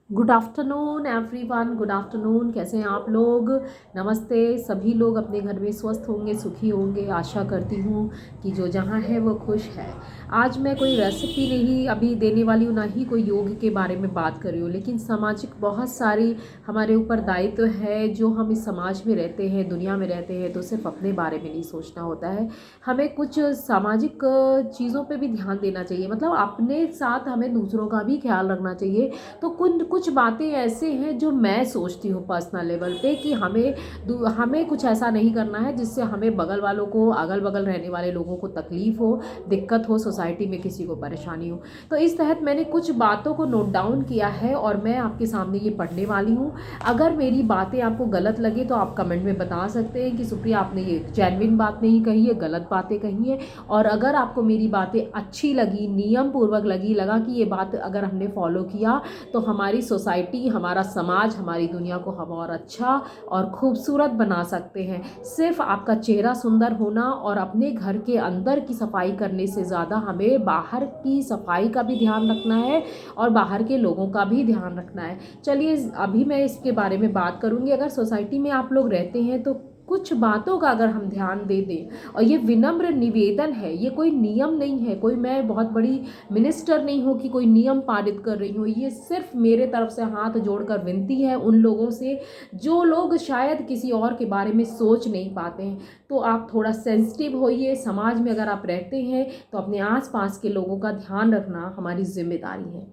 Good afternoon everyone, good afternoon. कैसे हैं आप लोग? नमस्ते। सभी लोग अपने घर में स्वस्थ होंगे, सुखी होंगे। आशा करती हूँ कि जो जहाँ है वो खुश है। आज मैं कोई रेसिपी नहीं अभी देने वाली हूँ, ना ही कोई योग के बारे में बात कर रही हूँ, लेकिन सामाजिक बहुत सारी हमारे ऊपर दायित्व है। जो हम इस समाज में रहते हैं, दुनिया में रहते हैं, तो सिर्फ अपने बारे में नहीं सोचना होता है। हमें कुछ सामाजिक चीज़ों पे भी ध्यान देना चाहिए, मतलब अपने साथ हमें दूसरों का भी ख्याल रखना चाहिए। तो कुछ बातें ऐसे हैं जो मैं सोचती हूँ पर्सनल लेवल पे कि हमें कुछ ऐसा नहीं करना है जिससे हमें बगल वालों को, अगल बगल रहने वाले लोगों को तकलीफ़ हो, दिक्कत हो, सोसाइटी में किसी को परेशानी हो। तो इस तहत मैंने कुछ बातों को नोट डाउन किया है और मैं आपके सामने ये पढ़ने वाली हूँ। अगर मेरी बातें आपको गलत लगे तो आप कमेंट में बता सकते हैं कि सुप्रिया आपने ये जेन्युइन बात नहीं कही है, गलत बातें कही है। और अगर आपको मेरी बातें अच्छी लगी, नियम पूर्वक लगा कि ये बात अगर हमने फॉलो किया तो हमारी सोसाइटी, हमारा समाज, हमारी दुनिया को हम और अच्छा और खूबसूरत बना सकते हैं। सिर्फ आपका चेहरा सुंदर होना और अपने घर के अंदर की सफाई करने से ज़्यादा हमें बाहर की सफाई का भी ध्यान रखना है और बाहर के लोगों का भी ध्यान रखना है। चलिए, अभी मैं इसके बारे में बात करूँगी। अगर सोसाइटी में आप लोग रहते हैं तो कुछ बातों का अगर हम ध्यान दे दें, और ये विनम्र निवेदन है, ये कोई नियम नहीं है, कोई मैं बहुत बड़ी मिनिस्टर नहीं हूँ कि कोई नियम पारित कर रही हूँ। ये सिर्फ मेरे तरफ से हाथ जोड़कर विनती है उन लोगों से जो लोग शायद किसी और के बारे में सोच नहीं पाते हैं। तो आप थोड़ा सेंसिटिव होइए। समाज में अगर आप रहते हैं तो अपने आसपास के लोगों का ध्यान रखना हमारी जिम्मेदारी है।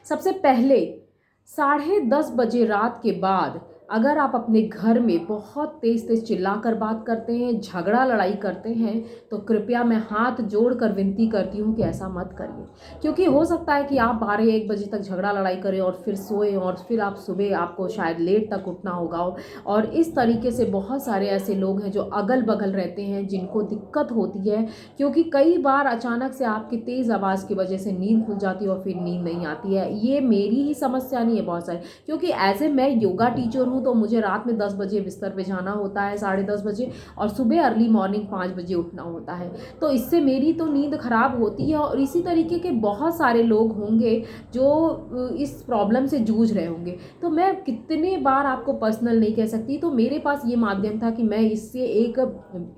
सबसे पहले 10:30 बजे रात के बाद अगर आप अपने घर में बहुत तेज तेज चिल्लाकर बात करते हैं, झगड़ा लड़ाई करते हैं, तो कृपया मैं हाथ जोड़कर विनती करती हूँ कि ऐसा मत करिए। क्योंकि हो सकता है कि आप 12-1 बजे तक झगड़ा लड़ाई करें और फिर सोएं और फिर आप सुबह आपको शायद लेट तक उठना होगा। और इस तरीके से बहुत सारे ऐसे लोग हैं जो अगल बगल रहते हैं जिनको दिक्कत होती है, क्योंकि कई बार अचानक से आपकी तेज़ आवाज़ की वजह से नींद खुल जाती है और फिर नींद नहीं आती है। ये मेरी ही समस्या नहीं है, बहुत सारी, क्योंकि एज ए मैं योगा टीचर हूँ तो मुझे रात में 10 बजे बिस्तर पे जाना होता है, 10:30 बजे, और सुबह अर्ली मॉर्निंग 5 बजे उठना होता है। तो इससे मेरी तो नींद खराब होती है और इसी तरीके के बहुत सारे लोग होंगे जो इस प्रॉब्लम से जूझ रहे होंगे। तो मैं कितने बार आपको पर्सनल नहीं कह सकती, तो मेरे पास ये माध्यम था कि मैं इससे एक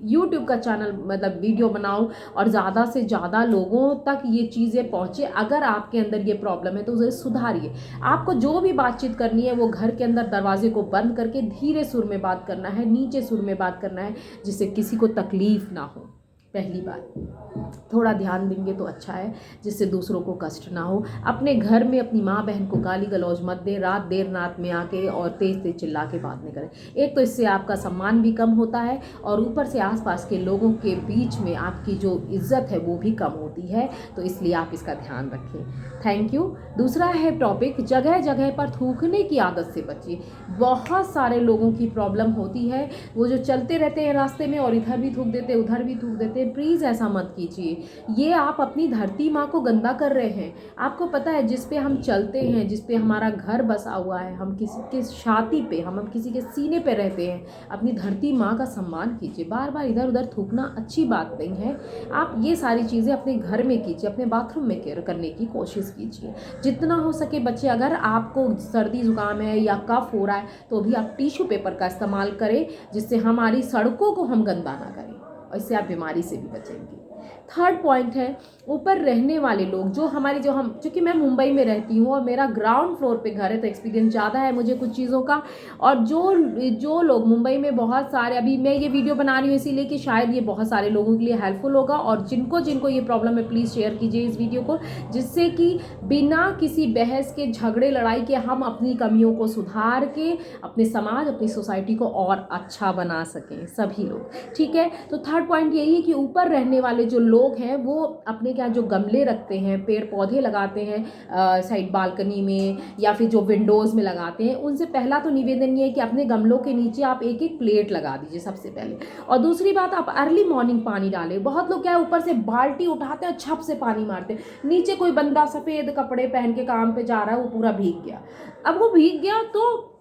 यूट्यूब का चैनल, मतलब वीडियो बनाऊं और ज़्यादा से ज़्यादा लोगों तक ये चीज़ें पहुँचे। अगर आपके अंदर ये प्रॉब्लम है तो उसे सुधारिए। आपको जो भी बातचीत करनी है वो घर के अंदर दरवाजे को बंद करके धीरे सुर में बात करना है, नीचे सुर में बात करना है, जिससे किसी को तकलीफ ना हो। पहली बात, थोड़ा ध्यान देंगे तो अच्छा है, जिससे दूसरों को कष्ट ना हो। अपने घर में अपनी माँ बहन को गाली गलौज मत दें, रात देर रात में आके और तेज तेज चिल्ला के बात नहीं करें। एक तो इससे आपका सम्मान भी कम होता है और ऊपर से आसपास के लोगों के बीच में आपकी जो इज्जत है वो भी कम होती है। तो इसलिए आप इसका ध्यान रखें। Thank you. दूसरा है टॉपिक, जगह जगह पर थूकने की आदत से बचिए। बहुत सारे लोगों की प्रॉब्लम होती है, वो जो चलते रहते हैं रास्ते में और इधर भी थूक देते, उधर भी थूक देते। प्लीज़ ऐसा मत कीजिए। ये आप अपनी धरती माँ को गंदा कर रहे हैं। आपको पता है, जिस पे हम चलते हैं, जिस पे हमारा घर बसा हुआ है, हम किसी के छाती पे, हम किसी के सीने पे रहते हैं, अपनी धरती माँ का सम्मान कीजिए। बार बार इधर उधर थूकना अच्छी बात नहीं है। आप ये सारी चीज़ें अपने घर में कीजिए, अपने बाथरूम में केयर करने की कोशिश कीजिए जितना हो सके। बच्चे, अगर आपको सर्दी जुकाम है या कफ हो रहा है तो भी आप टिश्यू पेपर का इस्तेमाल करें, जिससे हमारी सड़कों को हम गंदा ना करें और इससे आप बीमारी से भी बचेंगे। थर्ड पॉइंट है, ऊपर रहने वाले लोग जो हमारी, जो हम, चूँकि मैं मुंबई में रहती हूँ और मेरा ग्राउंड फ्लोर पे घर है तो एक्सपीरियंस ज़्यादा है मुझे कुछ चीज़ों का। और जो लोग मुंबई में, बहुत सारे, अभी मैं ये वीडियो बना रही हूँ इसीलिए कि शायद ये बहुत सारे लोगों के लिए हेल्पफुल होगा, और जिनको जिनको ये प्रॉब्लम है प्लीज़ शेयर कीजिए इस वीडियो को, जिससे कि बिना किसी बहस के, झगड़े लड़ाई के हम अपनी कमियों को सुधार के अपने समाज, अपनी सोसाइटी को और अच्छा बना सकें सभी लोग। ठीक है, तो थर्ड पॉइंट यही है कि ऊपर रहने वाले जो लोग हैं वो अपने क्या, जो गमले रखते हैं, पेड़ पौधे लगाते हैं साइड बालकनी में या फिर जो विंडोज़ में लगाते हैं, उनसे पहला तो निवेदन ये है कि अपने गमलों के नीचे आप एक एक प्लेट लगा दीजिए सबसे पहले। और दूसरी बात, आप अर्ली मॉर्निंग पानी डालें। बहुत लोग क्या है, ऊपर से बाल्टी उठाते हैं, छप से पानी मारते हैं, नीचे कोई बंदा सफ़ेद कपड़े पहन के काम पे जा रहा है, वो पूरा भीग गया। अब वो भीग गया तो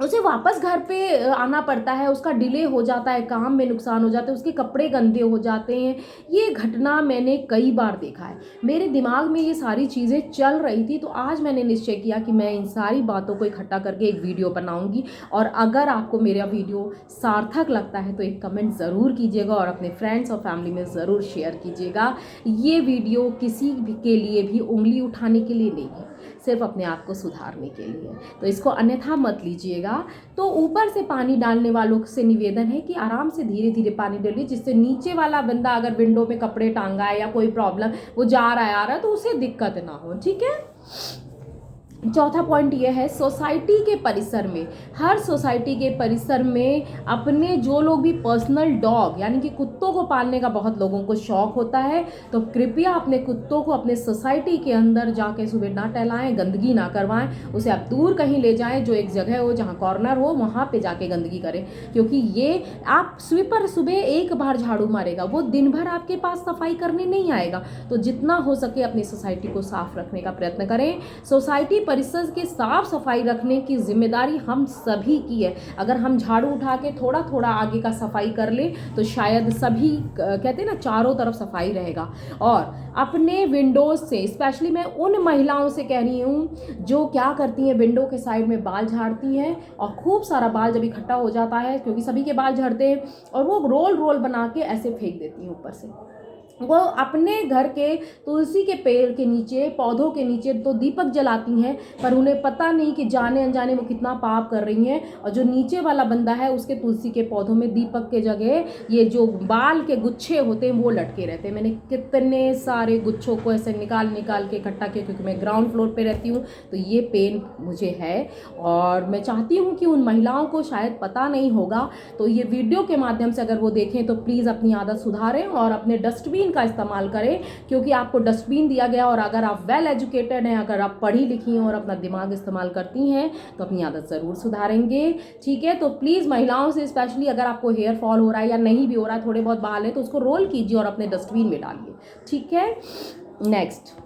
उसे वापस घर पे आना पड़ता है, उसका डिले हो जाता है, काम में नुकसान हो जाता है, उसके कपड़े गंदे हो जाते हैं। ये घटना मैंने कई बार देखा है। मेरे दिमाग में ये सारी चीज़ें चल रही थी, तो आज मैंने निश्चय किया कि मैं इन सारी बातों को इकट्ठा करके एक वीडियो बनाऊंगी। और अगर आपको मेरा वीडियो सार्थक लगता है तो एक कमेंट ज़रूर कीजिएगा और अपने फ्रेंड्स और फैमिली में ज़रूर शेयर कीजिएगा। ये वीडियो किसी भी के लिए भी उंगली उठाने के लिए नहीं है, सिर्फ अपने आप को सुधारने के लिए, तो इसको अन्यथा मत लीजिएगा। तो ऊपर से पानी डालने वालों से निवेदन है कि आराम से धीरे धीरे पानी डालिए, जिससे नीचे वाला बंदा अगर विंडो में कपड़े टांगा है या कोई प्रॉब्लम, वो जा रहा है आ रहा है, तो उसे दिक्कत ना हो। ठीक है। चौथा पॉइंट ये है, सोसाइटी के परिसर में, हर सोसाइटी के परिसर में अपने जो लोग भी पर्सनल डॉग यानी कि कुत्तों को पालने का बहुत लोगों को शौक होता है, तो कृपया अपने कुत्तों को अपने सोसाइटी के अंदर जाके सुबह ना टहलाएं, गंदगी ना करवाएं, उसे आप दूर कहीं ले जाएं, जो एक जगह हो जहां कॉर्नर हो वहां पे जाके गंदगी करें। क्योंकि ये आप स्वीपर सुबह एक बार झाड़ू मारेगा, वो दिन भर आपके पास सफाई करने नहीं आएगा। तो जितना हो सके अपनी सोसाइटी को साफ रखने का प्रयत्न करें। सोसाइटी परिसर के साफ सफाई रखने की जिम्मेदारी हम सभी की है। अगर हम झाड़ू उठा के थोड़ा थोड़ा आगे का सफाई कर ले तो शायद सभी, कहते हैं ना, चारों तरफ सफाई रहेगा। और अपने विंडोज से, स्पेशली मैं उन महिलाओं से कह रही हूँ जो क्या करती हैं, विंडो के साइड में बाल झाड़ती हैं और खूब सारा बाल जब इकट्ठा हो जाता है, क्योंकि सभी के बाल झड़ते हैं, और वो रोल रोल बना के ऐसे फेंक देती हैं ऊपर से। वो अपने घर के तुलसी के पेड़ के नीचे, पौधों के नीचे तो दीपक जलाती हैं, पर उन्हें पता नहीं कि जाने अनजाने वो कितना पाप कर रही हैं। और जो नीचे वाला बंदा है, उसके तुलसी के पौधों में दीपक के जगह ये जो बाल के गुच्छे होते हैं वो लटके रहते हैं। मैंने कितने सारे गुच्छों को ऐसे निकाल निकाल के इकट्ठा किया, क्योंकि मैं ग्राउंड फ्लोर पर रहती हूँ, तो ये पेन मुझे है। और मैं चाहती हूँ कि उन महिलाओं को शायद पता नहीं होगा, तो ये वीडियो के माध्यम से अगर वो देखें तो प्लीज़ अपनी आदत सुधारें और अपने डस्टबिन का इस्तेमाल करें। क्योंकि आपको डस्टबिन दिया गया, और अगर आप वेल एजुकेटेड हैं, अगर आप पढ़ी लिखी हैं और अपना दिमाग इस्तेमाल करती हैं, तो अपनी आदत ज़रूर सुधारेंगे। ठीक है। तो प्लीज़ महिलाओं से, स्पेशली अगर आपको हेयर फॉल हो रहा है या नहीं भी हो रहा है, थोड़े बहुत बाल है, तो उसको रोल कीजिए और अपने डस्टबिन में डालिए। ठीक है। नेक्स्ट,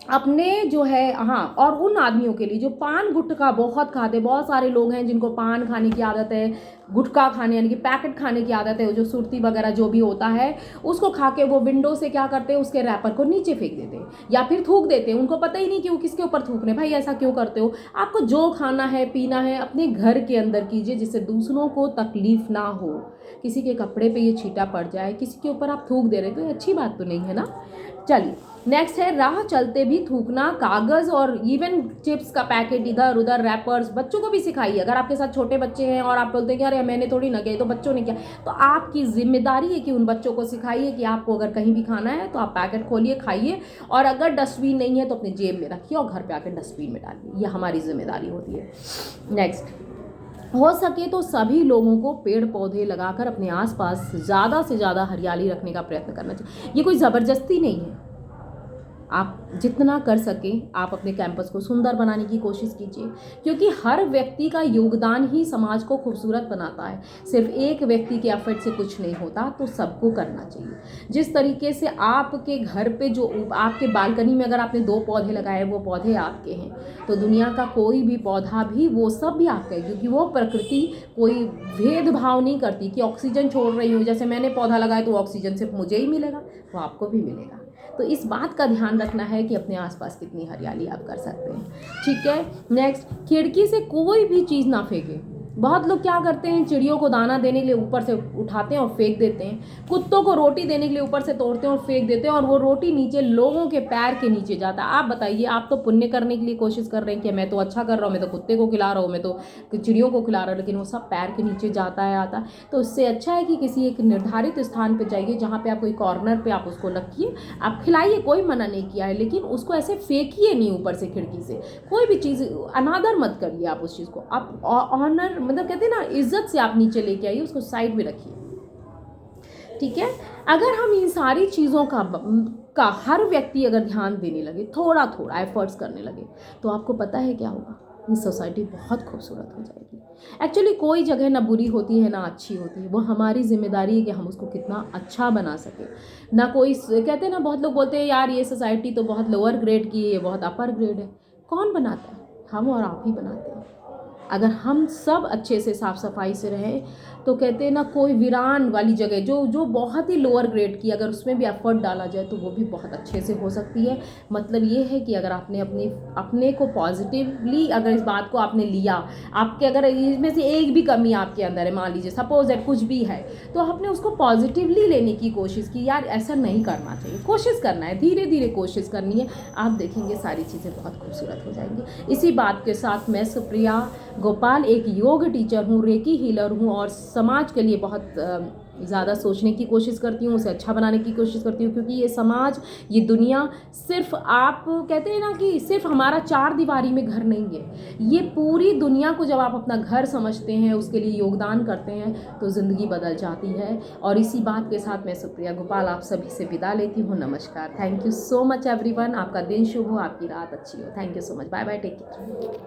अपने जो है, हाँ, और उन आदमियों के लिए जो पान गुटखा बहुत खाते, बहुत सारे लोग हैं जिनको पान खाने की आदत है, गुटखा खाने यानी कि पैकेट खाने की आदत है, जो सुरती वगैरह जो भी होता है, उसको खा के वो विंडो से क्या करते हैं, उसके रैपर को नीचे फेंक देते हैं या फिर थूक देते हैं। उनको पता ही नहीं कि वो किसके ऊपर थूक रहे हैं। भाई ऐसा क्यों करते हो? आपको जो खाना है पीना है अपने घर के अंदर कीजिए, जिससे दूसरों को तकलीफ ना हो। किसी के कपड़े पे ये छींटा पड़ जाए, किसी के ऊपर आप थूक दे रहे, तो ये अच्छी बात तो नहीं है ना। चलिए, नेक्स्ट है, राह चलते भी थूकना। कागज़ और इवन चिप्स का पैकेट इधर उधर, रैपर्स, बच्चों को भी सिखाइए। अगर आपके साथ छोटे बच्चे हैं और आप बोलते हैं कि अरे मैंने थोड़ी ना किया, तो बच्चों ने किया, तो आपकी जिम्मेदारी है कि उन बच्चों को सिखाइए कि आपको अगर कहीं भी खाना है तो आप पैकेट खोलिए, खाइए, और अगर डस्टबिन नहीं है तो अपने जेब में रखिए और घर पे आकर डस्टबिन में डालिए। ये हमारी जिम्मेदारी होती है। नेक्स्ट, हो सके तो सभी लोगों को पेड़ पौधे लगाकर अपने आसपास ज़्यादा से ज़्यादा हरियाली रखने का प्रयत्न करना चाहिए। ये कोई ज़बरदस्ती नहीं है, आप जितना कर सकें आप अपने कैंपस को सुंदर बनाने की कोशिश कीजिए, क्योंकि हर व्यक्ति का योगदान ही समाज को खूबसूरत बनाता है। सिर्फ एक व्यक्ति के एफर्ट से कुछ नहीं होता, तो सबको करना चाहिए। जिस तरीके से आपके घर पे जो आपके बालकनी में अगर आपने 2 पौधे लगाए, वो पौधे आपके हैं, तो दुनिया का कोई भी पौधा भी, वो सब भी आपका है, क्योंकि वो प्रकृति कोई भेदभाव नहीं करती कि ऑक्सीजन छोड़ रही हूँ, जैसे मैंने पौधा लगाया तो ऑक्सीजन सिर्फ मुझे ही मिलेगा, वो आपको भी मिलेगा। तो इस बात का ध्यान रखना है कि अपने आसपास कितनी हरियाली आप कर सकते हैं। ठीक है। नेक्स्ट, खिड़की से कोई भी चीज़ ना फेंकें। बहुत लोग क्या करते हैं, चिड़ियों को दाना देने के लिए ऊपर से उठाते हैं और फेंक देते हैं, कुत्तों को रोटी देने के लिए ऊपर से तोड़ते हैं और फेंक देते हैं, और वो रोटी नीचे लोगों के पैर के नीचे जाता है। आप बताइए, आप तो पुण्य करने के लिए कोशिश कर रहे हैं कि मैं तो अच्छा कर रहा हूँ, मैं तो कुत्ते को खिला रहा हूँ, मैं तो चिड़ियों को खिला रहा हूँ, लेकिन वो सब पैर के नीचे जाता है आता। तो उससे अच्छा है कि किसी एक निर्धारित स्थान पर जाइए, जहाँ पर आप कोई कॉर्नर पर आप उसको रखिए, आप खिलाइए, कोई मना नहीं किया है, लेकिन उसको ऐसे फेंकिए नहीं ऊपर से खिड़की से। कोई भी चीज़ अनादर मत करिए, आप उस चीज़ को आप ऑनर, मतलब कहते हैं ना, इज्जत से आप नीचे लेके आइए, उसको साइड में रखिए। ठीक है। अगर हम इन सारी चीज़ों का हर व्यक्ति अगर ध्यान देने लगे, थोड़ा थोड़ा एफर्ट्स करने लगे, तो आपको पता है क्या होगा, ये सोसाइटी बहुत खूबसूरत हो जाएगी। एक्चुअली कोई जगह ना बुरी होती है ना अच्छी होती है, वो हमारी जिम्मेदारी है कि हम उसको कितना अच्छा बना सके। ना कोई, कहते हैं ना, बहुत लोग बोलते हैं यार ये सोसाइटी तो बहुत लोअर ग्रेड की है, ये बहुत अपर ग्रेड है। कौन बनाता है? हम और आप ही बनाते हैं। अगर हम सब अच्छे से साफ़ सफाई से रहें तो कहते हैं ना, कोई वीरान वाली जगह जो जो बहुत ही लोअर ग्रेड की, अगर उसमें भी एफर्ट डाला जाए तो वो भी बहुत अच्छे से हो सकती है। मतलब ये है कि अगर आपने अपने को पॉजिटिवली, अगर इस बात को आपने लिया, आपके अगर इसमें से एक भी कमी आपके अंदर है, मान लीजिए सपोज दैट कुछ भी है, तो आपने उसको पॉजिटिवली लेने की कोशिश की, यार ऐसा नहीं करना चाहिए, कोशिश करना है, धीरे धीरे कोशिश करनी है, आप देखेंगे सारी चीज़ें बहुत खूबसूरत हो जाएंगी। इसी बात के साथ मैं सुप्रिया गोपाल एक योग टीचर हूँ, रेकी हीलर हूँ और समाज के लिए बहुत ज़्यादा सोचने की कोशिश करती हूँ, उसे अच्छा बनाने की कोशिश करती हूँ, क्योंकि ये समाज, ये दुनिया सिर्फ, आप कहते हैं ना कि सिर्फ हमारा चार दीवारी में घर नहीं है, ये पूरी दुनिया को जब आप अपना घर समझते हैं, उसके लिए योगदान करते हैं तो ज़िंदगी बदल जाती है। और इसी बात के साथ मैं सुप्रिया गोपाल आप सभी से विदा लेती हूँ। नमस्कार, thank you so much everyone, आपका दिन शुभ हो, आपकी रात अच्छी हो, thank you so much, bye bye, take care.